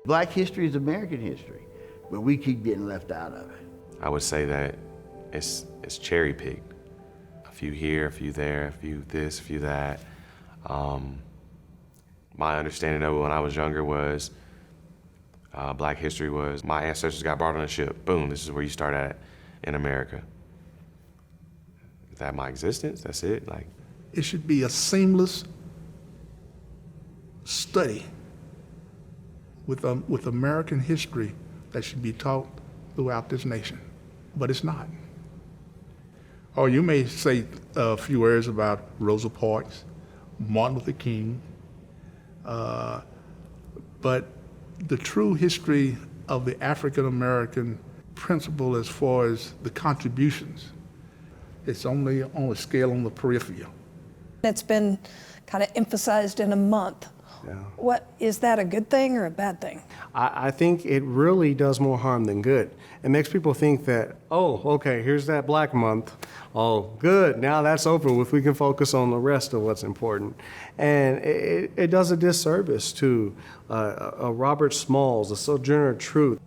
Black history is American history, but we keep getting left out of it. I would say that it's cherry picked. A few here, a few there, a few this, a few that. My understanding of it when I was younger was Black history was my ancestors got brought on a ship. Boom, this is where you start at in America. Is that my existence? That's it? Like, it should be a seamless study with American history that should be taught throughout this nation, but it's not. Or you may say a few words about Rosa Parks, Martin Luther King, but the true history of the African American principle as far as the contributions, it's only on a scale on the peripheral. It's been kind of emphasized in a month. Yeah. What, is that a good thing or a bad thing? I think it really does more harm than good. It makes people think that, oh, okay, here's that Black Month. Oh, good, now that's over with. We can focus on the rest of what's important. And it does a disservice to a Robert Smalls, a Sojourner Truth,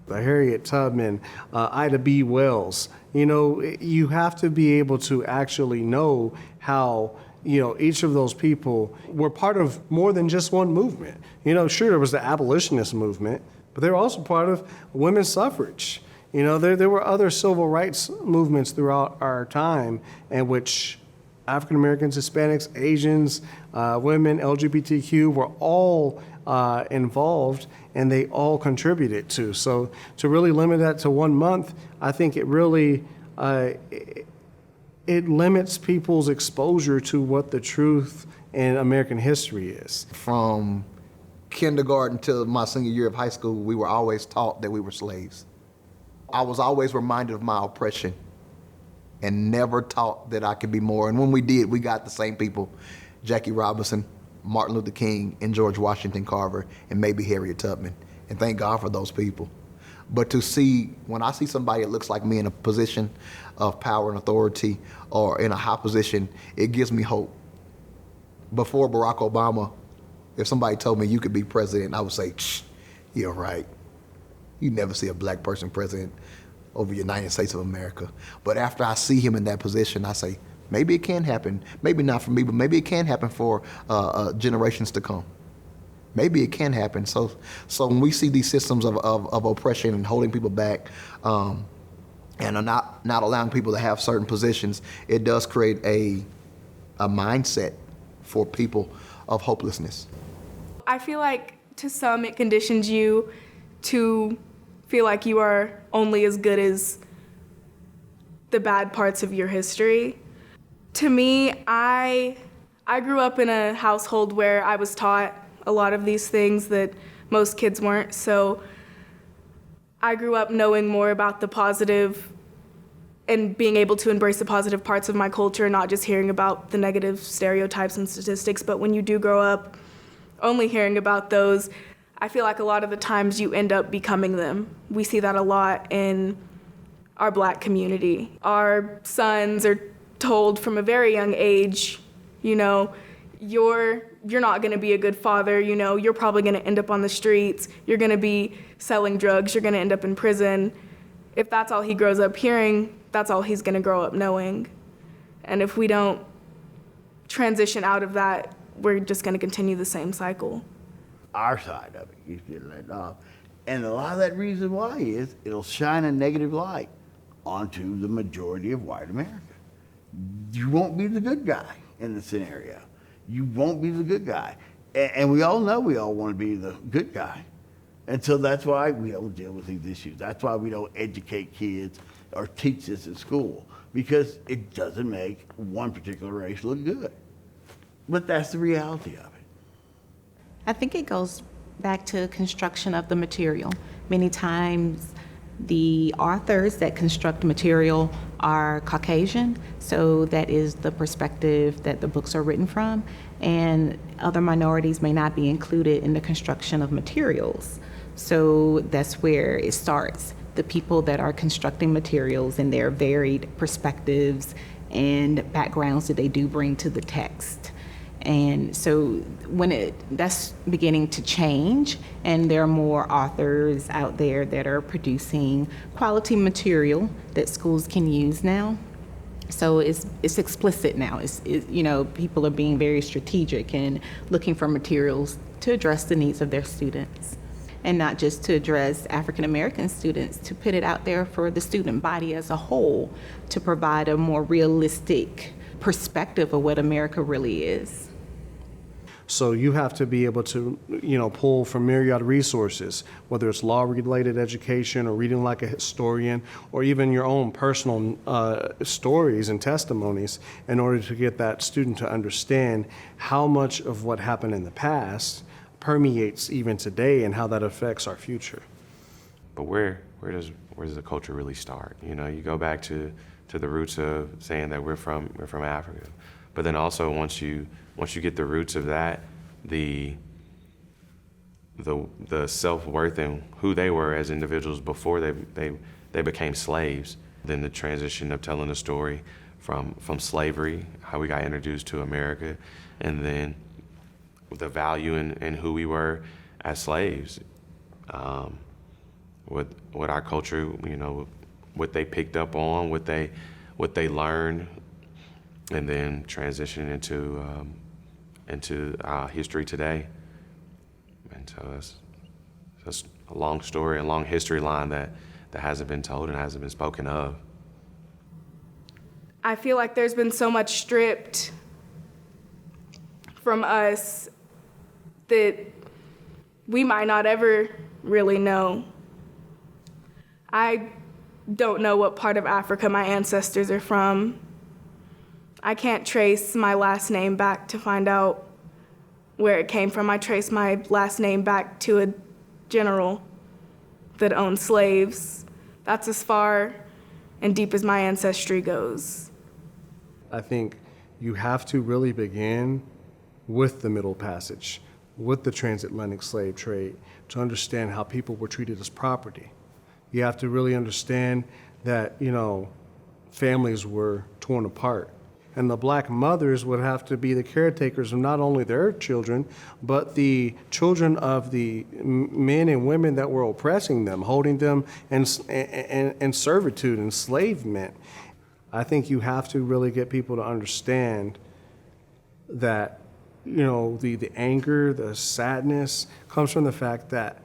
a Harriet Tubman, Ida B. Wells. You know, you have to be able to actually know how, you know, each of those people were part of more than just one movement. You know, sure, there was the abolitionist movement, but they were also part of women's suffrage. You know, there were other civil rights movements throughout our time in which African Americans, Hispanics, Asians, women, LGBTQ were all involved, and they all contributed to. So to really limit that to 1 month, I think it really it limits people's exposure to what the truth in American history is. From kindergarten to my senior year of high school, we were always taught that we were slaves. I was always reminded of my oppression and never taught that I could be more. And when we did, we got the same people, Jackie Robinson, Martin Luther King, and George Washington Carver, and maybe Harriet Tubman. And thank God for those people. But to see, when I see somebody that looks like me in a position of power and authority or in a high position, it gives me hope. Before Barack Obama, if somebody told me you could be president, I would say, you're right. You never see a Black person president over the United States of America. But after I see him in that position, I say, maybe it can happen. Maybe not for me, but maybe it can happen for generations to come. Maybe it can happen. So when we see these systems of oppression and holding people back and are not allowing people to have certain positions, it does create a mindset for people of hopelessness. I feel like to some it conditions you to feel like you are only as good as the bad parts of your history. To me, I grew up in a household where I was taught a lot of these things that most kids weren't, so I grew up knowing more about the positive and being able to embrace the positive parts of my culture, not just hearing about the negative stereotypes and statistics. But when you do grow up only hearing about those, I feel like a lot of the times you end up becoming them. We see that a lot in our Black community. Our sons are told from a very young age, you know, you're not gonna be a good father, you know, you're probably gonna end up on the streets, you're gonna be selling drugs, you're gonna end up in prison. If that's all he grows up hearing, that's all he's gonna grow up knowing. And if we don't transition out of that, we're just gonna continue the same cycle. Our side of it, you get let off. And a lot of that reason why is it'll shine a negative light onto the majority of white America. You won't be the good guy in the scenario. You won't be the good guy. And we all know we all want to be the good guy. And so that's why we don't deal with these issues. That's why we don't educate kids or teach this in school, because it doesn't make one particular race look good. But that's the reality of it. I think it goes back to construction of the material. Many times the authors that construct material are Caucasian, so that is the perspective that the books are written from, and other minorities may not be included in the construction of materials. So that's where it starts. The people that are constructing materials and their varied perspectives and backgrounds that they do bring to the text. And so that's beginning to change, and there are more authors out there that are producing quality material that schools can use now. So it's explicit now. People are being very strategic and looking for materials to address the needs of their students, and not just to address African American students, to put it out there for the student body as a whole, to provide a more realistic perspective of what America really is. So you have to be able to, pull from myriad resources, whether it's law-related education or reading like a historian, or even your own personal stories and testimonies, in order to get that student to understand how much of what happened in the past permeates even today and how that affects our future. But where does the culture really start? You go back to the roots of saying that we're from Africa, but then also once you get the roots of that, the self-worth and who they were as individuals before they became slaves, then the transition of telling the story from slavery, how we got introduced to America, and then the value in who we were as slaves, what our culture, what they picked up on, what they learned, and then transition into history today. And so that's a long story, a long history line that hasn't been told and hasn't been spoken of. I feel like there's been so much stripped from us that we might not ever really know. I don't know what part of Africa my ancestors are from. I can't trace my last name back to find out where it came from. I trace my last name back to a general that owned slaves. That's as far and deep as my ancestry goes. I think you have to really begin with the Middle Passage, with the transatlantic slave trade, to understand how people were treated as property. You have to really understand that, families were torn apart. And the black mothers would have to be the caretakers of not only their children, but the children of the men and women that were oppressing them, holding them in servitude, enslavement. I think you have to really get people to understand that, the anger, the sadness comes from the fact that,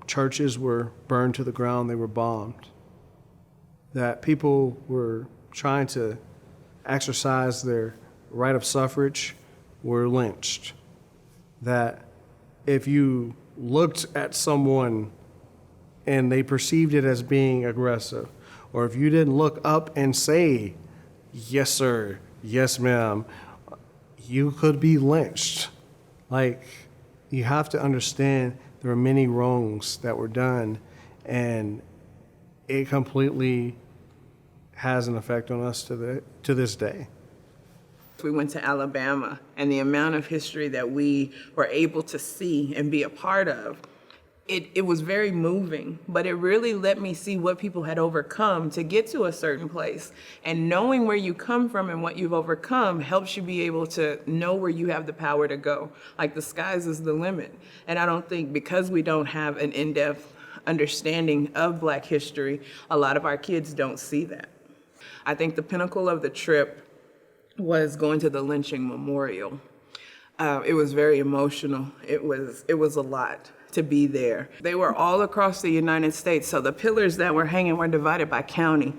churches were burned to the ground, they were bombed, that people were trying to exercise their right of suffrage, were lynched, that if you looked at someone and they perceived it as being aggressive, or if you didn't look up and say, yes, sir, yes, ma'am, you could be lynched. You have to understand there are many wrongs that were done, and it completely has an effect on us to this day. We went to Alabama, and the amount of history that we were able to see and be a part of, it was very moving, but it really let me see what people had overcome to get to a certain place. And knowing where you come from and what you've overcome helps you be able to know where you have the power to go. Like, the skies is the limit. And I don't think, because we don't have an in-depth understanding of Black history, a lot of our kids don't see that. I think the pinnacle of the trip was going to the lynching memorial. It was very emotional. It was a lot to be there. They were all across the United States, so the pillars that were hanging were divided by county,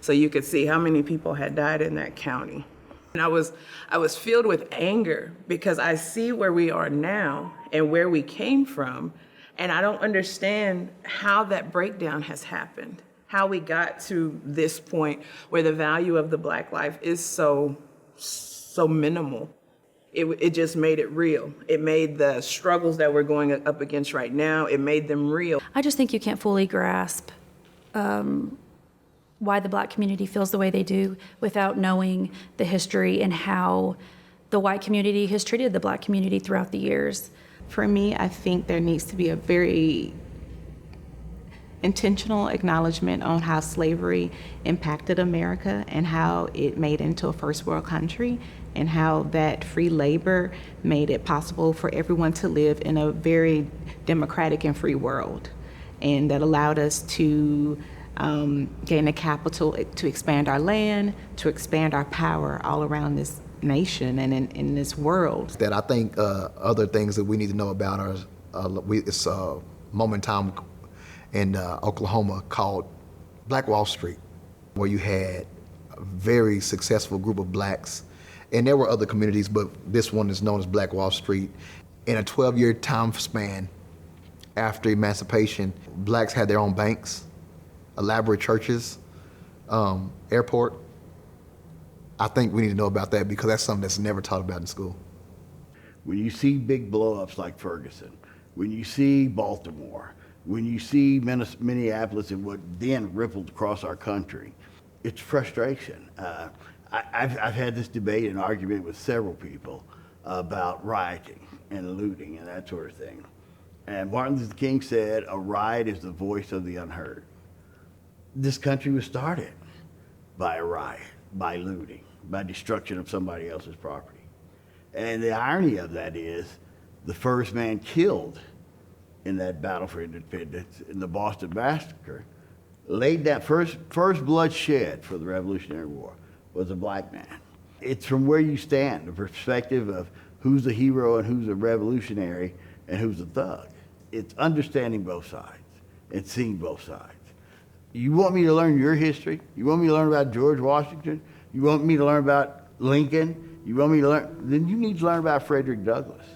so you could see how many people had died in that county. And I was filled with anger because I see where we are now and where we came from, and I don't understand how that breakdown has happened, how we got to this point where the value of the Black life is so minimal. It just made it real. It made the struggles that we're going up against right now, it made them real. I just think you can't fully grasp why the Black community feels the way they do without knowing the history and how the white community has treated the Black community throughout the years. For me, I think there needs to be a very intentional acknowledgement on how slavery impacted America and how it made it into a first world country, and how that free labor made it possible for everyone to live in a very democratic and free world. And that allowed us to gain the capital to expand our land, to expand our power all around this nation and in this world. That I think other things that we need to know about are, it's a moment in time in Oklahoma called Black Wall Street, where you had a very successful group of blacks. And there were other communities, but this one is known as Black Wall Street. In a 12-year time span after emancipation, blacks had their own banks, elaborate churches, airport. I think we need to know about that because that's something that's never taught about in school. When you see big blow-ups like Ferguson, when you see Baltimore, when you see Minneapolis and what then rippled across our country, it's frustration. I've had this debate and argument with several people about rioting and looting and that sort of thing. And Martin Luther King said, a riot is the voice of the unheard. This country was started by a riot, by looting, by destruction of somebody else's property. And the irony of that is the first man killed in that battle for independence in the Boston Massacre, laid that first blood shed for the Revolutionary War was a black man. It's from where you stand, the perspective of who's a hero and who's a revolutionary and who's a thug. It's understanding both sides and seeing both sides. You want me to learn your history? You want me to learn about George Washington? You want me to learn about Lincoln? You want me to learn? Then you need to learn about Frederick Douglass.